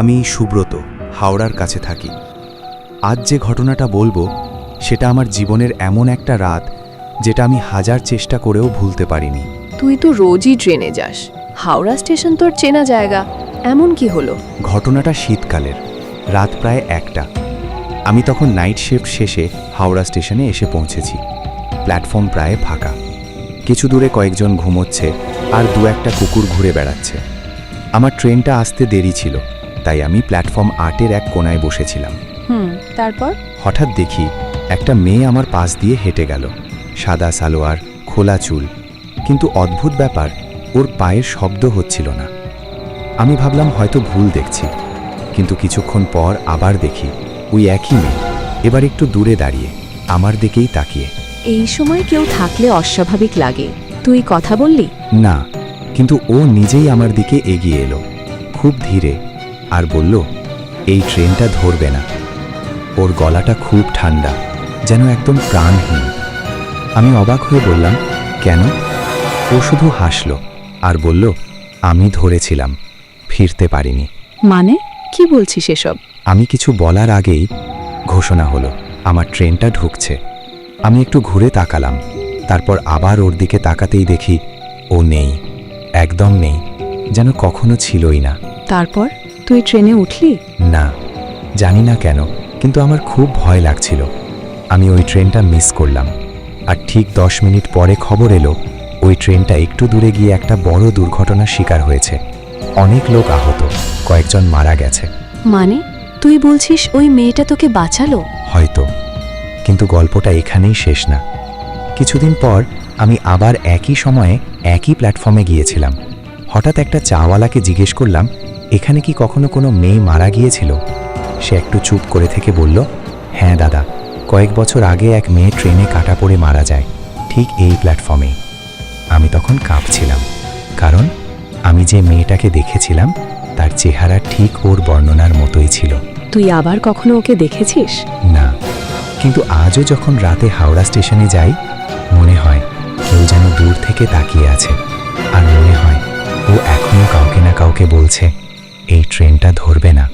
আমি সুব্রত, হাওড়ার কাছে থাকি। আজ যে ঘটনাটা বলবো সেটা আমার জীবনের এমন একটা রাত যেটা আমি হাজার চেষ্টা করেও ভুলতে পারিনি। তুই তো রোজই ট্রেনে যাস, হাওড়া স্টেশন তোর চেনা জায়গা, এমন কি হলো? ঘটনাটা শীতকালের, রাত প্রায় 1টা। আমি তখন নাইট শিফট শেষে হাওড়া স্টেশনে এসে পৌঁছেছি। প্ল্যাটফর্ম প্রায় ফাঁকা, কিছু দূরে কয়েকজন ঘুমোচ্ছে আর দু একটা কুকুর ঘুরে বেড়াচ্ছে। আমার ট্রেনটা আসতে দেরি ছিল, তাই আমি প্ল্যাটফর্ম 8-এর এক কোনায় বসেছিলাম। তারপর? হঠাৎ দেখি একটা মেয়ে আমার পাশ দিয়ে হেঁটে গেল, সাদা সালোয়ার, খোলা চুল, কিন্তু অদ্ভুত ব্যাপার, ওর পায়ের শব্দ হচ্ছিল না। আমি ভাবলাম হয়তো ভুল দেখছি, কিন্তু কিছুক্ষণ পর আবার দেখি ওই একই মেয়ে, এবার একটু দূরে দাঁড়িয়ে আমার দিকেই তাকিয়ে। এই সময় কেউ থাকলে অস্বাভাবিক লাগে। তুই কথা বললি? না, কিন্তু ও নিজেই আমার দিকে এগিয়ে এলো, খুব ধীরে, আর বলল, এই ট্রেনটা ধরবে না। ওর গলাটা খুব ঠান্ডা, যেন একদম প্রাণহীন। আমি অবাক হয়ে বললাম, কেন? ও শুধু হাসল আর বলল, আমি ধরেছিলাম, ফিরতে পারিনি। মানে কি বলছিস এসব? আমি কিছু বলার আগেই ঘোষণা হলো, আমার ট্রেনটা ঢুকছে। আমি একটু ঘুরে তাকালাম, তারপর আবার ওর দিকে তাকাতেই দেখি ও নেই, একদম নেই, যেন কখনো ছিলই না। তারপর তুই ট্রেনে উঠলি? না, জানি না কেন, কিন্তু আমার খুব ভয় লাগছিল। আমি ওই ট্রেনটা মিস করলাম। আর ঠিক 10 মিনিট পরে খবর এলো, ওই ট্রেনটা একটু দূরে গিয়ে একটা বড় দুর্ঘটনার শিকার হয়েছে। অনেক লোক আহত, কয়েকজন মারা গেছে। মানে তুই বলছিস ওই মেয়েটা তোকে বাঁচালো? হয়তো, কিন্তু গল্পটা এখানেই শেষ না। কিছুদিন পর আমি আবার একই সময়ে একই প্ল্যাটফর্মে গিয়েছিলাম। হঠাৎ একটা চাওয়ালাকে জিজ্ঞেস করলাম, এখানে কি কখনো কোনো মেয়ে মারা গিয়েছিল? সে একটু চুপ করে থেকে বলল, হ্যাঁ দাদা, কয়েক বছর আগে এক মেয়ে ট্রেনে কাটা পড়ে মারা যায়, ঠিক এই প্ল্যাটফর্মেই। আমি তখন কাঁপছিলাম, কারণ আমি যে মেয়েটাকে দেখেছিলাম তার চেহারা ঠিক ওর বর্ণনার মতোই ছিল। তুই আবার কখনো ওকে দেখেছিস? না, কিন্তু আজও যখন রাতে হাওড়া স্টেশনে যাই, মনে হয় কেউ যেন দূর থেকে তাকিয়ে আছে, আর মনে হয় ও এখনো কাউকে না কাউকে বলছে, এই ট্রেনটা ধরবে না।